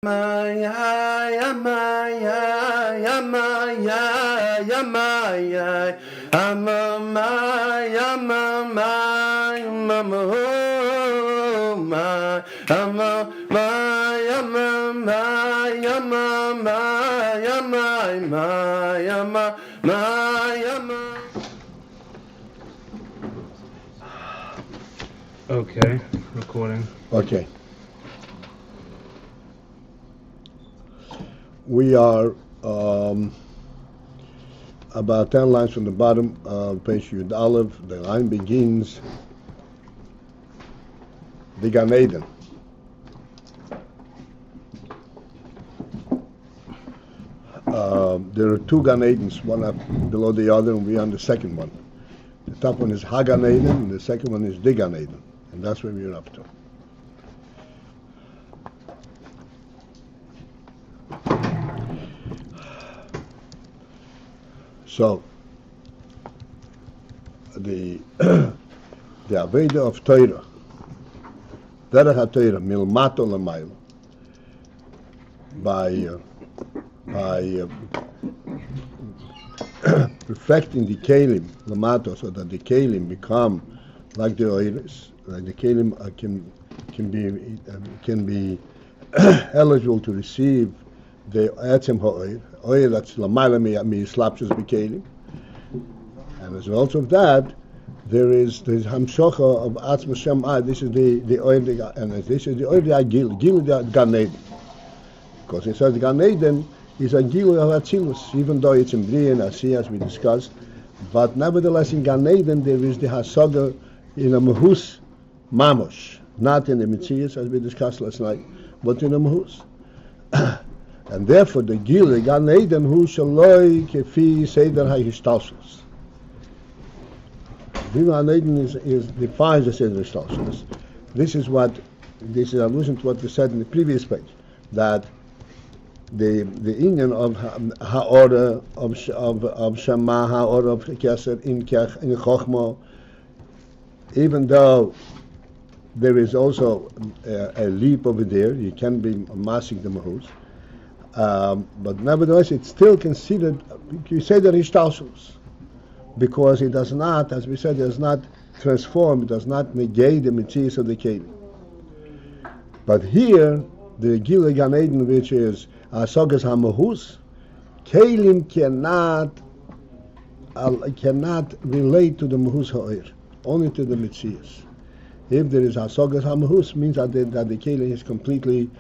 Okay, recording. Okay. We are about 10 lines from the bottom of page Yud Aleph. The line begins, the Gan Eden. There are two Gan Edens, one up below the other, and we're on the second one. The top one is Hagan Eden, and the second one is the Gan Eden, and that's where we're up to. So, the Aveda of Torah, Derech HaTorah, Milmato L'maylo, by perfecting the Kelim, L'mato, so that the Kelim become like the Oiris, like the Kelim can be eligible to receive the Etzem Ha'oir, Oir that's L'maylo mi Slapshus B'Kelim. And as a result of that, there is the Hamshocha of Atzma Shem Ad. This is the Oir, and this is the Oir Gil the Gan Eden. Because it says the Gan Eden is a Gil of Atzilus, even though it's in Bri and Asi, as we discussed. But nevertheless, in Gan Eden, there is the Hasaga in a Mahus Mamosh, not in the Mitzias, as we discussed last night, but in a Mahus. And therefore, the Gil, the Gan Eden, who shaloi kefi seder ha'hishtalshus. The Gan Eden defines the seder ha'hishtalshus. This is allusion to what we said in the previous page, that the Inyan of ha'orah of Shema, ha'orah of Keser in Chochma, even though there is also a leap over there, you can be massing the mahus. But nevertheless, it's still considered, you say that Ishtalshus, because it does not, as we said, it does not transform, it does not negate the Metzias of the Kelim. But here, the Gil Gan Eden, which is Asogas HaMahus, Kelim cannot relate to the Mahus Ha'ir, only to the Metzias. If there is Asogas HaMahus, means that the Kelim is completely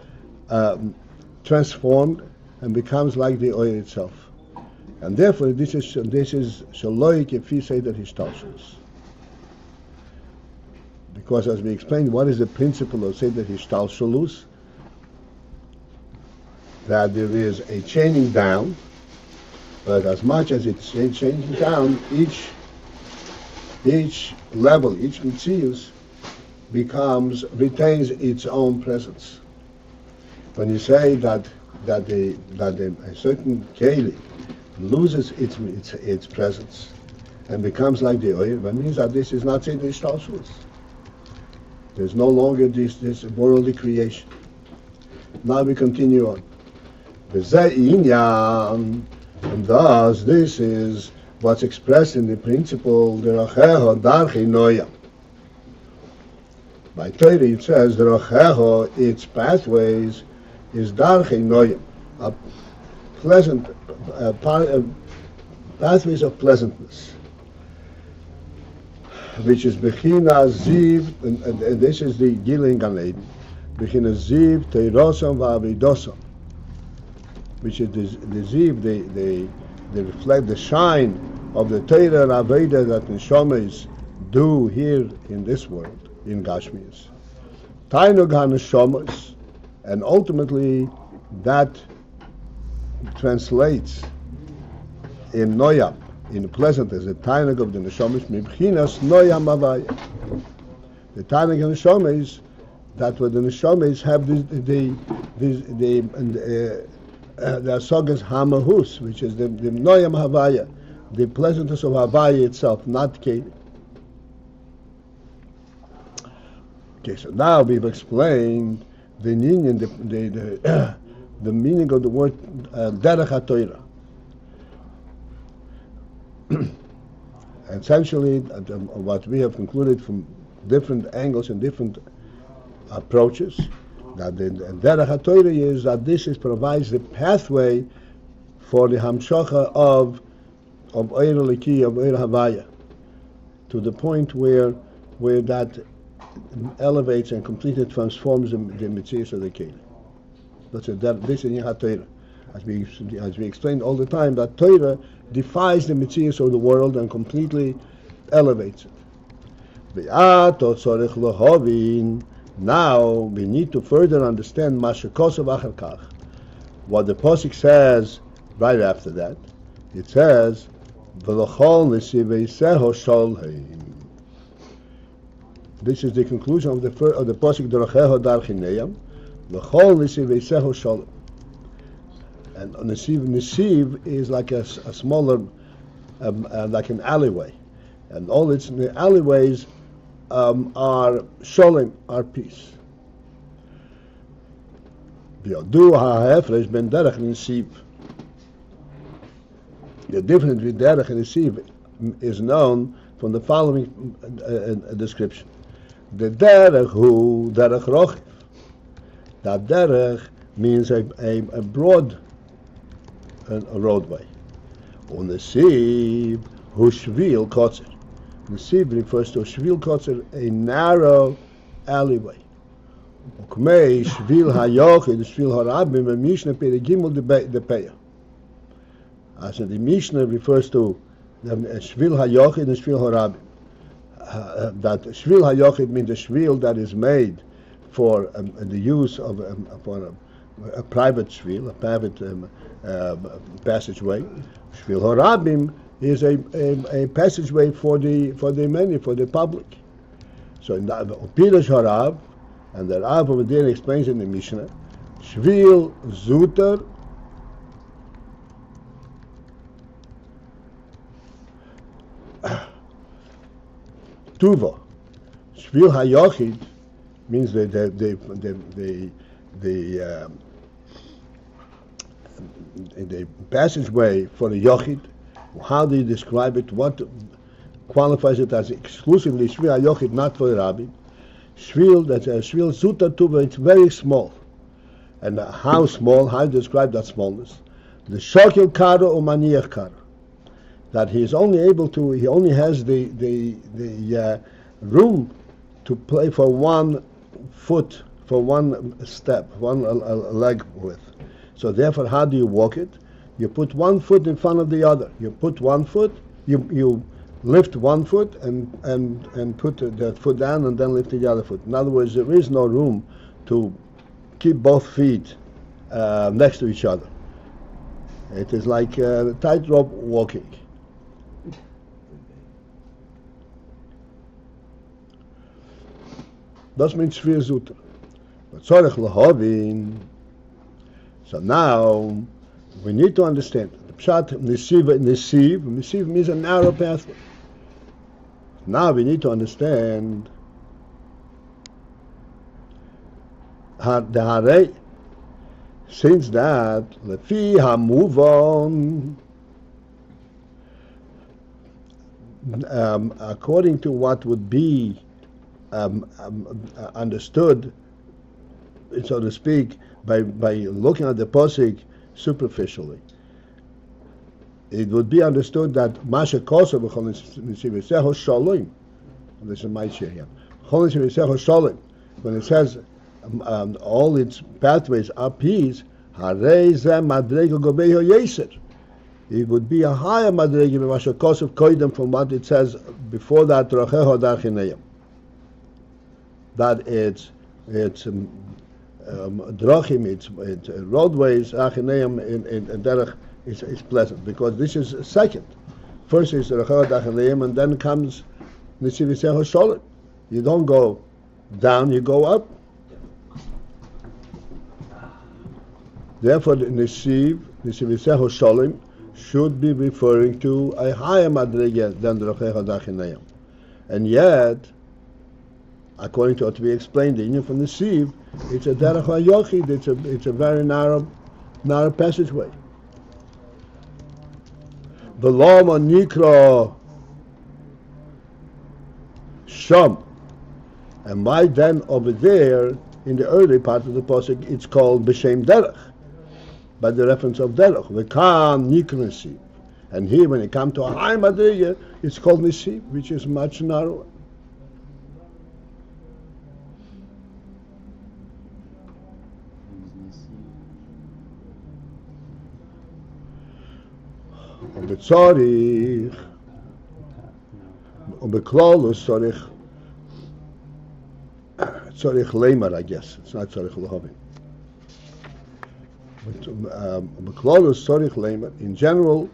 transformed and becomes like the oil itself, and therefore this is shaloi kefi seder hishtalshus. Because as we explained, what is the principle of seder hishtalshus? That there is a chaining down, but as much as it's changing down, each level, each mitzius retains its own presence. When you say that a certain keli loses its presence and becomes like the oil, that means that this is not seder hishtalshus. There's no longer this worldly creation. Now we continue on. V'zeh inyan, and thus this is what's expressed in the principle deracheho darchei noyam. By Torah it says deracheho, its pathways is darchei noyam, a pleasant pathways of pleasantness, which is bechina ziv, and this is the Gilin Gan Eden, bechina ziv teirosam va'avidosam, which is the ziv, they reflect the shine of the Torah and Aveda that neshamas do here in this world, in Gashmias. Tainug haneshamas, and ultimately that translates in noyam, in pleasant, as the tainug of the neshamas, mibchinas noyam avaya. The tainug of the neshamas, that what the neshamas have the asogas hamahus, which is the noyam havaya, the pleasantness of havaya itself, not kelim. Okay, so now we've explained the Ninyan, the meaning of the word derech HaTorah. Essentially, what we have concluded from different angles and different approaches, that the derech HaTorah is that provides the pathway for the hamshacha of Oir Liki, of Oir Havaya, to the point where that elevates and completely transforms the Metzius of the Keli. This is HaTorah. As we explain all the time, that Torah defies the Metzius of the world and completely elevates it. Now we need to further understand what the Pasuk says right after that. It says, this is the conclusion of the Pasuk Dorocheho Dar Chineyam. And Nesiv is like a smaller, like an alleyway, and all its alleyways are Sholem, are peace. The difference between Derech and Nesiv is known from the following description. The Derech hu Derech Rochiv. That Derech means a broad roadway. On the Nesiv hu Shvil Kotzer. Nesiv refers to Shvil Kotzer, a narrow alleyway. Ukmei Shvil HaYochid, Shvil HaRabim, and Mishnah Perigimul the Peah. As the Mishnah refers to the Shvil HaYochid and Shvil HaRabim. That Shvil HaYochid means the Shvil that is made for the use of for a private Shvil, a private passageway. Shvil HaRabim is a passageway for the many, for the public. So in the Pirush HaRav, and the Rav over there explains in the Mishnah, Shvil Zuter Tuva. Shvil HaYochid means the passageway for the Yochid. How do you describe it? What qualifies it as exclusively Shvil HaYochid, not for the Rabbi? Shvil, that's a Shvil Zuta Tuva, it's very small. And how small? How do you describe that smallness? The Shokil Karo or Maniach Karo. That he only has the room to play for 1 foot, for 1 step, one leg width. So therefore, how do you walk it? You put 1 foot in front of the other. You put 1 foot, you lift 1 foot and put that foot down and then lift the other foot. In other words, there is no room to keep both feet next to each other. It is like tightrope walking. Das means Shvil Zuter. But Tzorech Lahavin. So now we need to understand. The Pshat Nesiv means a narrow pathway. Now we need to understand the Harei. Since that, Lefi Hamuvon, according to what would be understood, so to speak, by looking at the Pasuk superficially, it would be understood that Masha Kosa v'chol Shalom. This is my share here. Shalom. When it says all its pathways are peace, it would be a higher madrega than Masha Kosa koidem from what it says before that. That it's drachim, it's roadways, achineim in derech is pleasant, because this is second. First is Rachel Dachaneim, and then comes Nesiv Shalom. You don't go down, you go up. Therefore, the Nesiv Shalom should be referring to a higher madrega than the Rachel Dachaneim. And yet, according to what we explained, the union from the Nesiv, it's a derech hayochid. It's a very narrow narrow passageway. V'lama nikra sham. And why then over there, in the early part of the pasuk, it's called b'shem derech, by the reference of derech. V'kam nikra nesiv. And here, when it comes to a high madriga, it's called nesiv, which is much narrower. ובצורך, ובכלולוס צריך לימר, I guess. It's not צריך להבין. ובכלולוס צריך לימר. In general,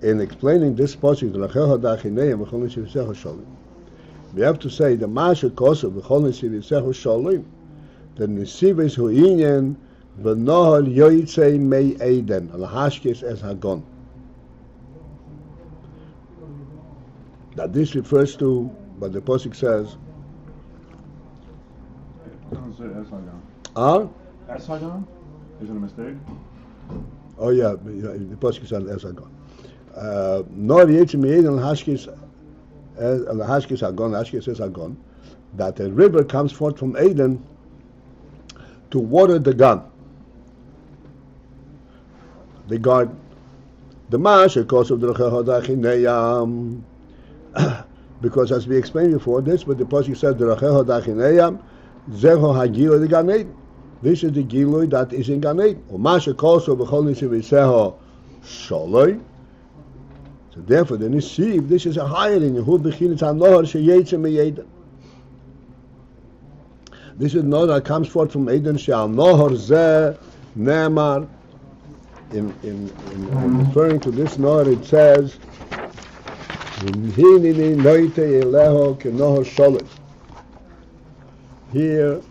in explaining this passage, we have to say the Masha Kosev v'chol nesivisecho shalim, the nesivis hu inyan v'nohal yoytzei mei Eden al hashkes es hagon. That this refers to what the pasuk says. Doesn't say es hagon. Es hagon? Is it a mistake? Oh yeah, the pasuk says es hagon. Nor yoytzei mei Eden al hashkes es hagon, that a river comes forth from Eden to water the gun, the garden. The mash, because of the because as we explained before, this, but the pasuk said the Racheho Dachineyam, Zeho Hagilo the Gan Eden. This is the Giloi that is in Gan Eden. Umasha Koso B'chol Nisiviseho Sholoi. So therefore, the Nisiv, this is a higher in Yehu B'chinis HaNohar Sheyetze MeYeden. This is Nohar that comes forth from Eden. She'al Nohar Zeh Ne'emar. In referring to this Nohar, it says, Hinini Noite Eleho Kenohar Sholem. Here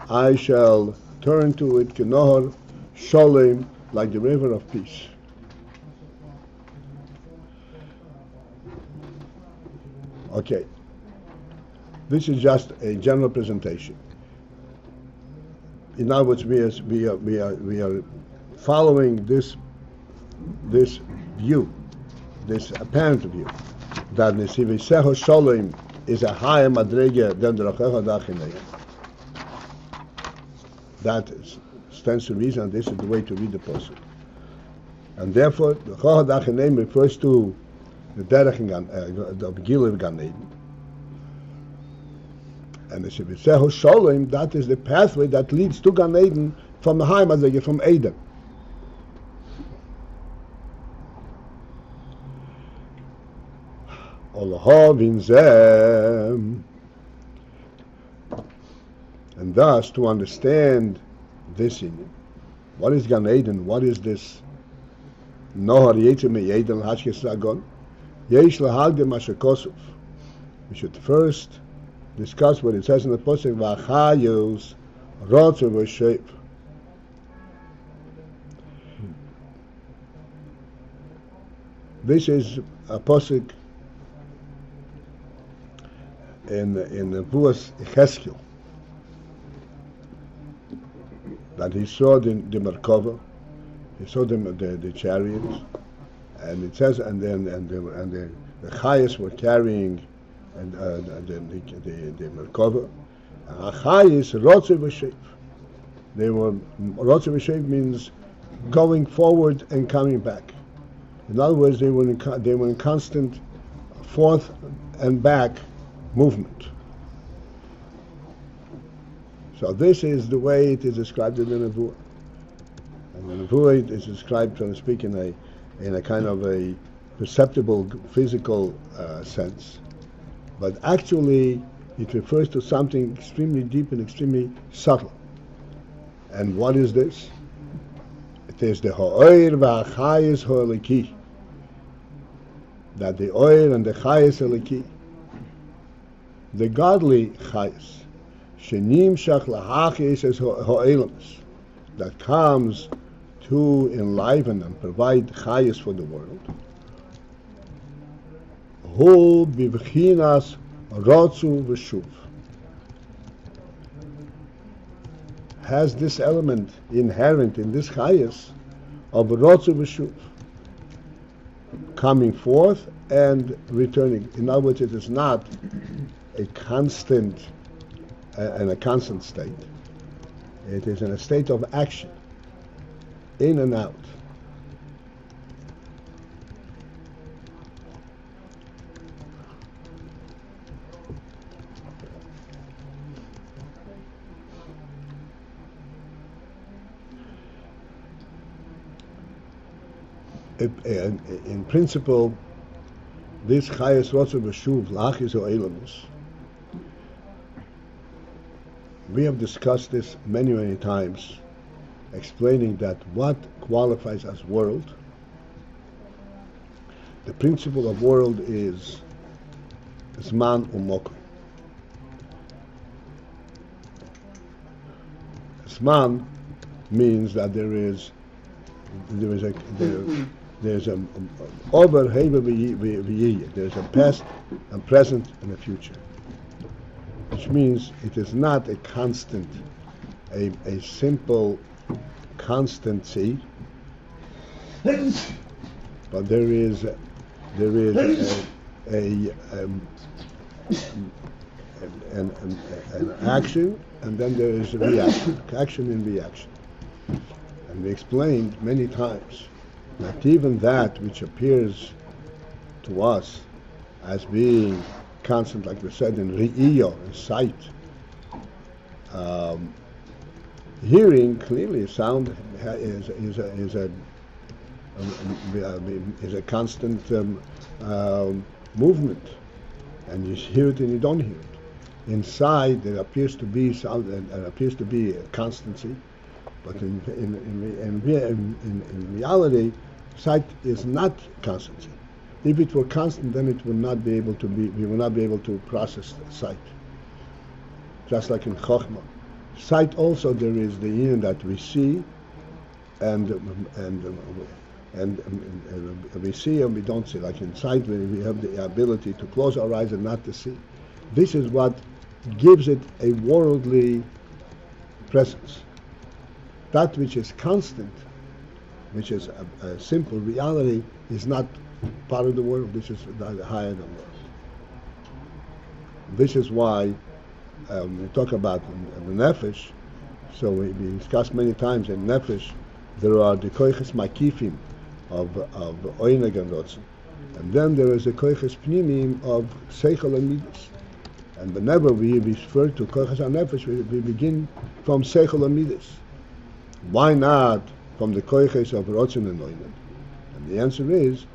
I shall turn to it Kenohar Sholem, like the river of peace. Okay, this is just a general presentation. In other words, we are following this view, this apparent view, that Nesivisecho Sholem is a higher madrega than the Racheho Dachineyam. That stands to reason, and this is the way to read the pasuk. And therefore, the Racheho Dachineyam refers to the derech in the Gilui of Gan Eden. And the Nesivisecho Sholem, that is the pathway that leads to Gan Eden from the high madrega, from Eden. And thus, to understand this in what is Gan Eden, what is this Nohar Yetze MeYeden Hashkes Zagon, Yesh Lahagde Mashakosov. We should first discuss what it says in the pasuk V'achayos Rotze V'Shev. This is a pasuk in the Vuas Cheskel, that he saw the Merkava, he saw the chariots, and it says, and the Chayas were carrying and the Merkava. Chayas Rotze V'Shev. They were Rotze V'Shev means going forward and coming back. In other words, they were in constant forth and back movement. So this is the way it is described in the Nevuah. And the Nevuah is described, so to speak, in a kind of a perceptible physical sense. But actually, it refers to something extremely deep and extremely subtle. And what is this? It is the Ha'oir v'achayis ha'eliki. That the oil and the chayis eliki, the godly chayis, shenim shach lahachis es ha'elamis, that comes to enliven and provide chayis for the world. Hu bivchinas rotzu v'shuv, has this element inherent in this chayas of rotzu v'shuv, coming forth and returning. In other words, it is not a constant and a constant state. It is in a state of action, in and out. In principle, this chayas rotzu v'shuv lachis o'elamus, we have discussed this many, many times, explaining that what qualifies as world, the principle of world is zman u'mokum. Zman means that there's a over there's a past, a present, and a future, which means it is not a constant, a simple constancy, but there is an action, and then there is a reaction, action and reaction. And we explained many times that even that which appears to us as being constant, like we said in re'iyo, in sight, hearing clearly, sound is a constant movement, and you hear it and you don't hear it. Inside there appears to be sound, and appears to be a constancy, but in reality, sight is not constancy. If it were constant, then it would not be able to be. We would not be able to process sight. Just like in Chokhmah, sight also there is the Ayin that we see, and we see and we don't see. Like in sight, we have the ability to close our eyes and not to see. This is what gives it a worldly presence. That which is constant, which is a simple reality, is not part of the world. This is higher than the world. This is why we talk about the nefesh. So we discussed many times in nefesh there are the koiches makifim of oineg and rotzen, and then there is the koiches pnimim of seichel and midas. And whenever we refer to koiches and nefesh, we begin from seichel and midas. Why not from the koiches of rotzen and oineg? And the answer is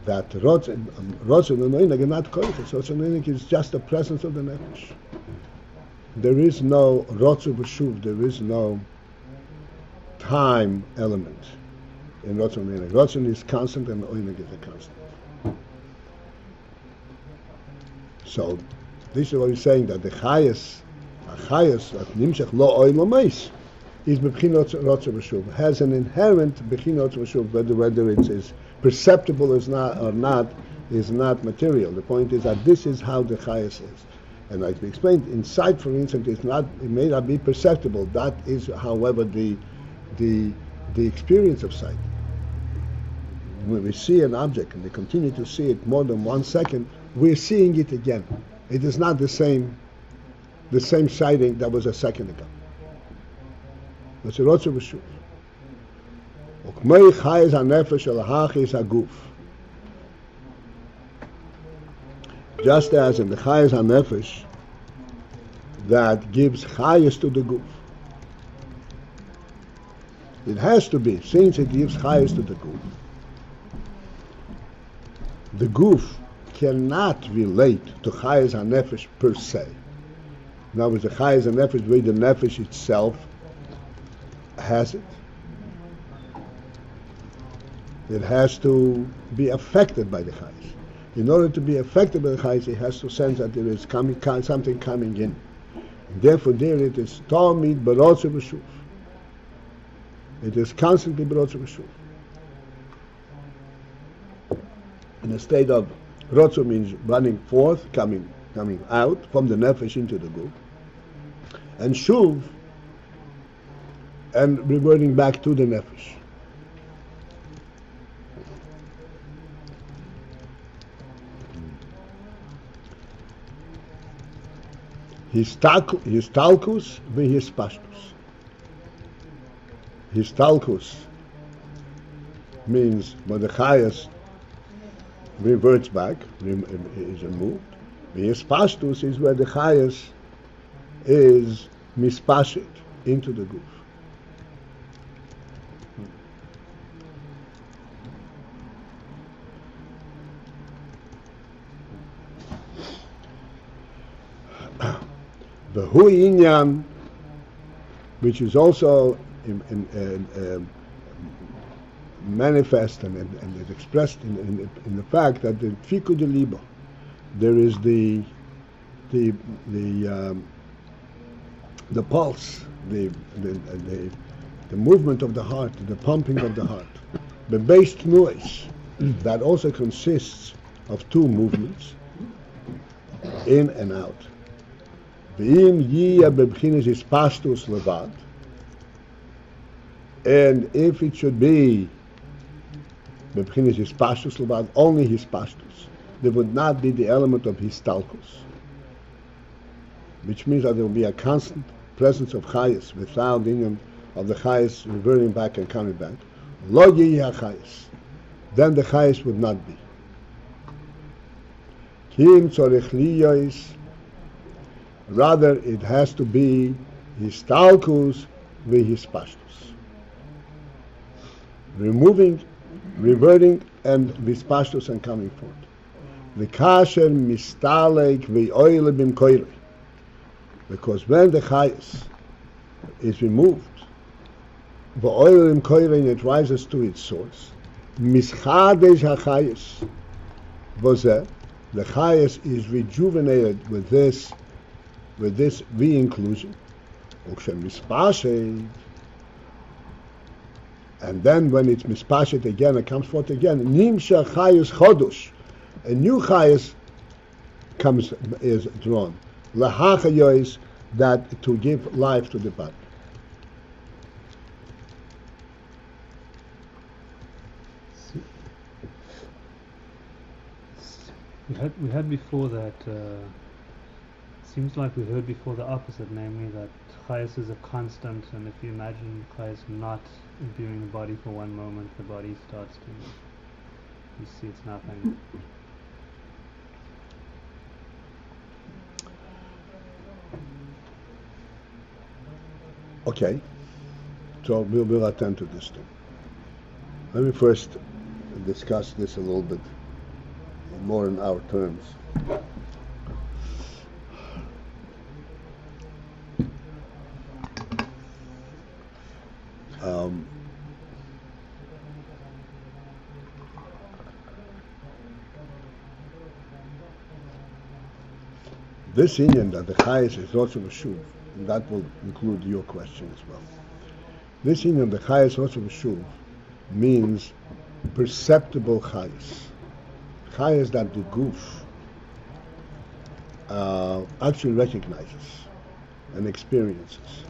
that rotzen and oineg are not koiches. Rotzen and oineg is just the presence of the nefesh. There is no rotzu b'shuv, there is no time element in rotzen and oineg. Rotzen is constant and oineg is a constant. So this is what he's saying, that the chayas that nimshach lo oil lo meis, is b'bchinot rotzu b'shuv, has an inherent b'chinot b'shuv, whether it is perceptible or not is not material. The point is that this is how the chayas is. And like we explained, in sight, for instance, it may not be perceptible. That is, however, the experience of sight. When we see an object and we continue to see it more than 1 second, we're seeing it again. It is not the same sighting that was a second ago. It's a rotzu b'shuv. Ukmei chayes hanefesh el hachis haguf. Just as in the chayes hanefesh that gives chayes to the guf. It has to be, since it gives chayes to the guf. The guf cannot relate to chayes hanefesh per se. In other words, the chayes hanefesh, the way the nefesh itself has it. It has to be affected by the chayes. In order to be affected by the chayes, it has to sense that there is something coming in. And therefore, there it is tamid b'rotzu b'shuv. It is constantly b'rotzu b'shuv. In a state of rotzu means running forth, coming out from the nefesh into the guf, and shuv and reverting back to the nefesh. Histalkus v'hispashtus. Histalkus means when the chayas reverts back, is removed. V'hispashtus is where the chayas is mispashit into the goof. The hu inyan, which is also manifest and is expressed in the fact that the fikud liba, there is the pulse, the movement of the heart, the pumping of the heart, the Beis noise that also consists of two movements, in and out. And if it should be only hispashtus, there would not be the element of histalkus, which means that there will be a constant presence of chayas without the union of the chayas reverting back and coming back. Lo chayas, then the chayas would not be. Kim tzorech liyos. Rather, it has to be histalkus v'hispashtus. Removing, reverting, and vispashtus and coming forth. V'kasher mistalek v'oyle b'mkoyle. Because when the chayas is removed, v'oyle b'mkoyle, and it rises to its source, mischadesh hachayas, v'zeh, the chayas is rejuvenated with this V-inclusion, and then when it's mispashet again, it comes forth again. Nimsha chayus chodush, a new chayus is drawn. Lahachayois, that to give life to the body. We had before that. Seems like we heard before the opposite, namely that chayas is a constant, and if you imagine chayas not imbuing the body for one moment, the body starts to, you see it's nothing. Okay, so we'll attend to this too. Let me first discuss this a little bit more in our terms. This Indian that the chayas is also Meshuv, and that will include your question as well. This Indian, the chayas also Meshuv, means perceptible chayas. Chayas that the goof actually recognizes and experiences.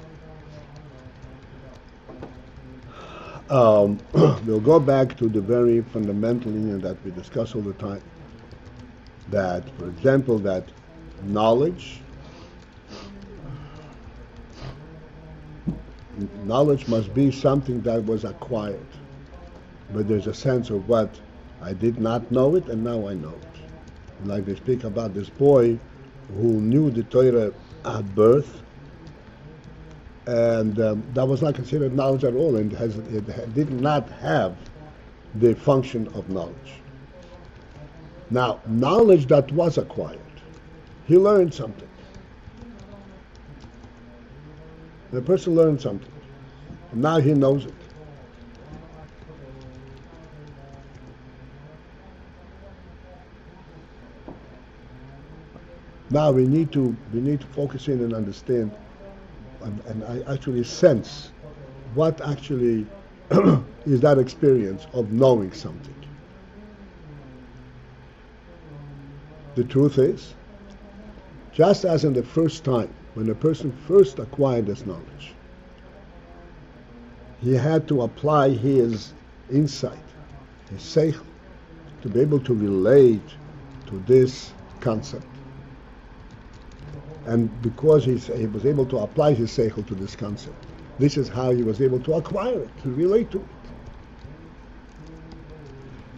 We'll go back to the very fundamental Indian that we discuss all the time. That, for example, that knowledge must be something that was acquired, but there's a sense of what I did not know it and now I know it. Like they speak about this boy who knew the Torah at birth, and that was not considered knowledge at all, and it did not have the function of knowledge. Now, knowledge that was acquired, he learned something. The person learned something. And now he knows it. Now we need to focus in and understand and I actually sense what actually is that experience of knowing something. The truth is, just as in the first time, when a person first acquired this knowledge, he had to apply his insight, his seichel, to be able to relate to this concept. And because he was able to apply his seichel to this concept, this is how he was able to acquire it, to relate to it.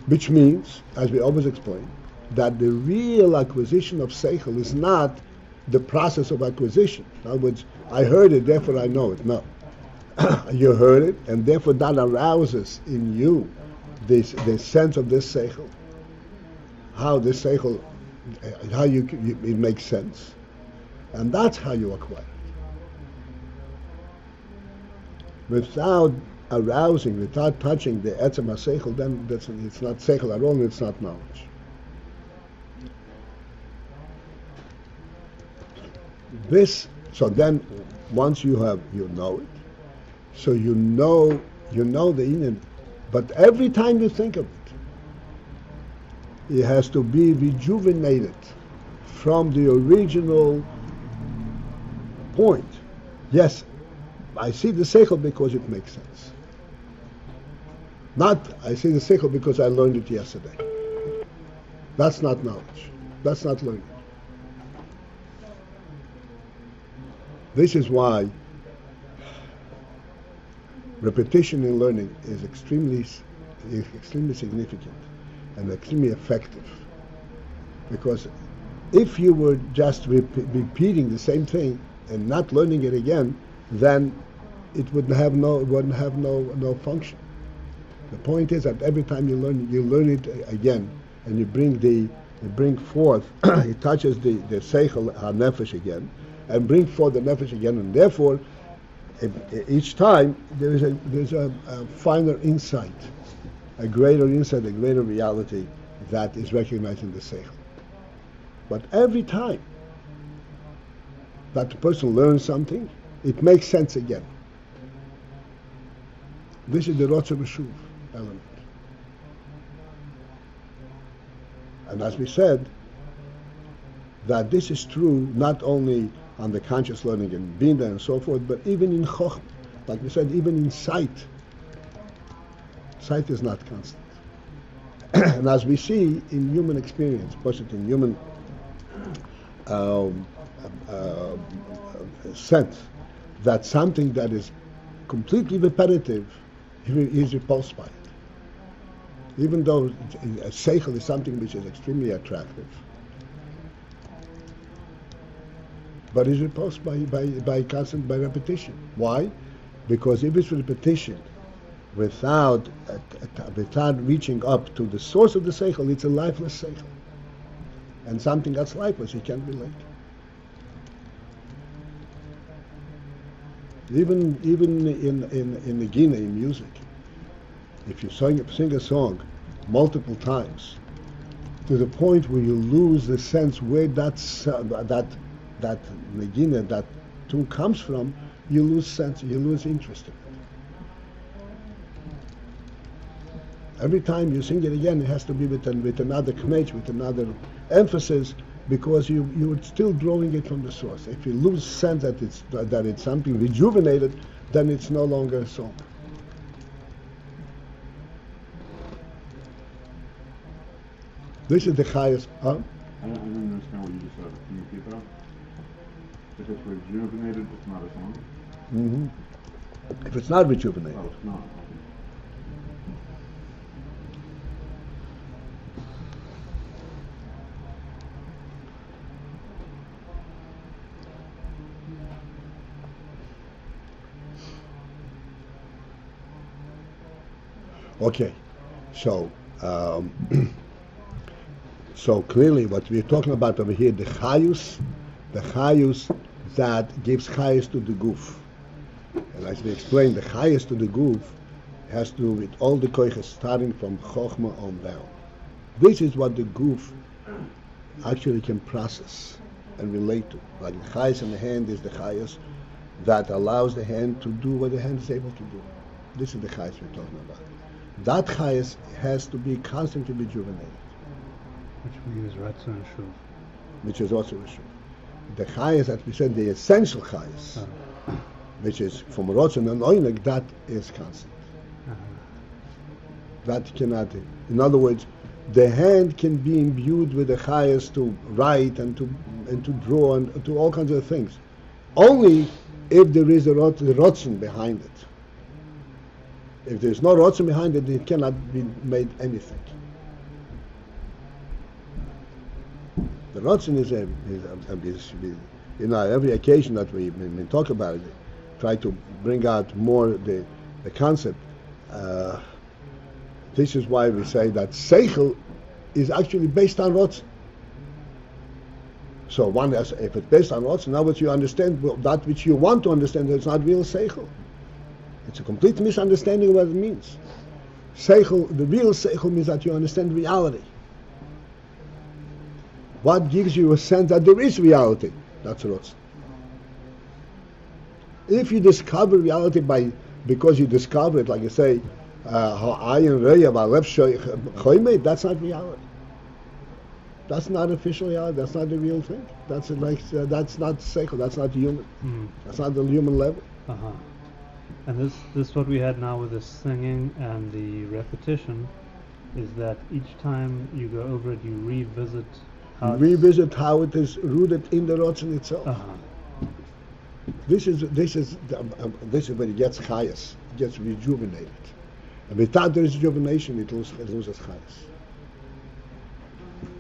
Which means, as we always explain, that the real acquisition of seichel is not the process of acquisition. In other words, I heard it, therefore I know it. No. You heard it, and therefore that arouses in you the sense of this seichel. How this seichel, it makes sense. And that's how you acquire it. Without arousing, without touching the etzem ha-seichel, then it's not seichel at all, and it's not knowledge. So then, once you know it, so you know the Ayin, but every time you think of it, it has to be rejuvenated from the original point. Yes, I see the seichel because it makes sense. Not, I see the seichel because I learned it yesterday. That's not knowledge. That's not learning. This is why repetition in learning is extremely significant and extremely effective. Because if you were just repeating the same thing and not learning it again, then it would have no function. The point is that every time you learn it again, and you bring forth, it touches the seichel ha-nefesh again, and bring forth the nefesh again, and therefore, each time there's a finer insight, a greater insight, a greater reality that is recognized in the seichel. But every time that the person learns something, it makes sense again. This is the Rotzer B'Shuv element. And as we said, that this is true not only on the conscious learning in Binda and so forth, but even in Chochmah. Like we said, even in sight. Sight is not constant. And as we see in human experience, especially in human sense, that something that is completely repetitive is repulsed by it. Even though a seichel is something which is extremely attractive, but is repulsed by repetition. Why? Because if it's repetition without reaching up to the source of the seichel, it's a lifeless seichel. And something that's lifeless, you can't relate. Even in the Gina, in music, if you sing a song multiple times, to the point where you lose the sense where that negina, that tune comes from, you lose sense, you lose interest in it. Every time you sing it again, it has to be with another kmech, with another emphasis, because you're still drawing it from the source. If you lose sense that it's something rejuvenated, then it's no longer a song. This is the highest. Huh? I don't understand what you just said. Can you repeat that? If it's rejuvenated, it's not a song? Mm-hmm. If it's not rejuvenated. Oh, it's not. Okay, so so clearly what we're talking about over here, the chayus that gives chayus to the guf. And as we explained, the chayus to the guf has to do with all the koiches starting from chokhmah on down. This is what the guf actually can process and relate to. Like the chayus in the hand is the chayus that allows the hand to do what the hand is able to do. This is the chayus we're talking about. That chayas has to be constantly rejuvenated. Which we use Ratzu and Shuv. Which is also a Shuv. The chayas that we said, the essential chayas, which is from Rotzen and Oinig, that is constant. That cannot. In other words, the hand can be imbued with the highest to write and to draw and to all kinds of things, only if there is the Rotzen behind it. If there is no Rotzen behind it, it cannot be made anything. The Rotzen is every occasion that we talk about it, try to bring out more the concept. This is why we say that Seichel is actually based on Rotzen. So one has, if it's based on Rotzen, now what you understand, that which you want to understand, it's not real Seichel. It's a complete misunderstanding of what it means. Seichel, the real Seichel means that you understand reality. What gives you a sense that there is reality? That's Rotzen. If you discover reality because you discover it, like you say, Ayin that's not reality. That's not official reality. That's not the real thing. That's not seichel. That's not human. That's not the human level. And this what we had now with the singing and the repetition is that each time you go over it, you revisit how it is rooted in the Rotzen itself. This is when it gets chayas, it gets rejuvenated. And without the rejuvenation, it loses chayas.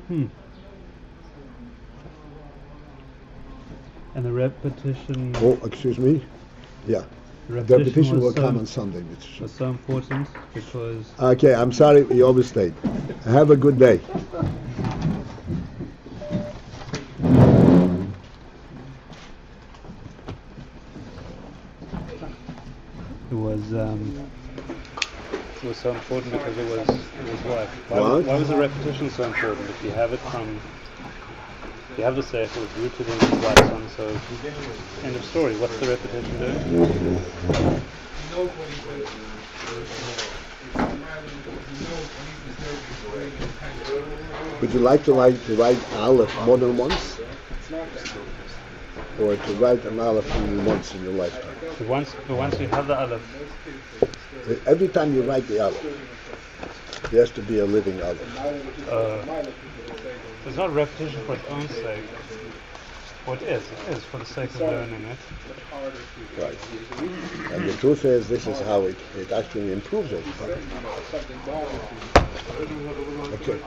And the repetition. Oh, excuse me. Yeah. The repetition will come on Sunday. Was so important because. Okay, I'm sorry we overstayed. Have a good day. It was so important because it was what? Why was the repetition so important? If you have it you have the seichel, it's rooted in the Ratzon, so end of story. What's the repetition doing? Would you like to write Aleph more than once? Or to write an Aleph only once in your lifetime? Once you have the Aleph. Every time you write the Aleph, there has to be a living Aleph. It's not repetition for its own sake. Well, it is for the sake of learning it. Right. And the truth is, this is how it actually improves it. Okay.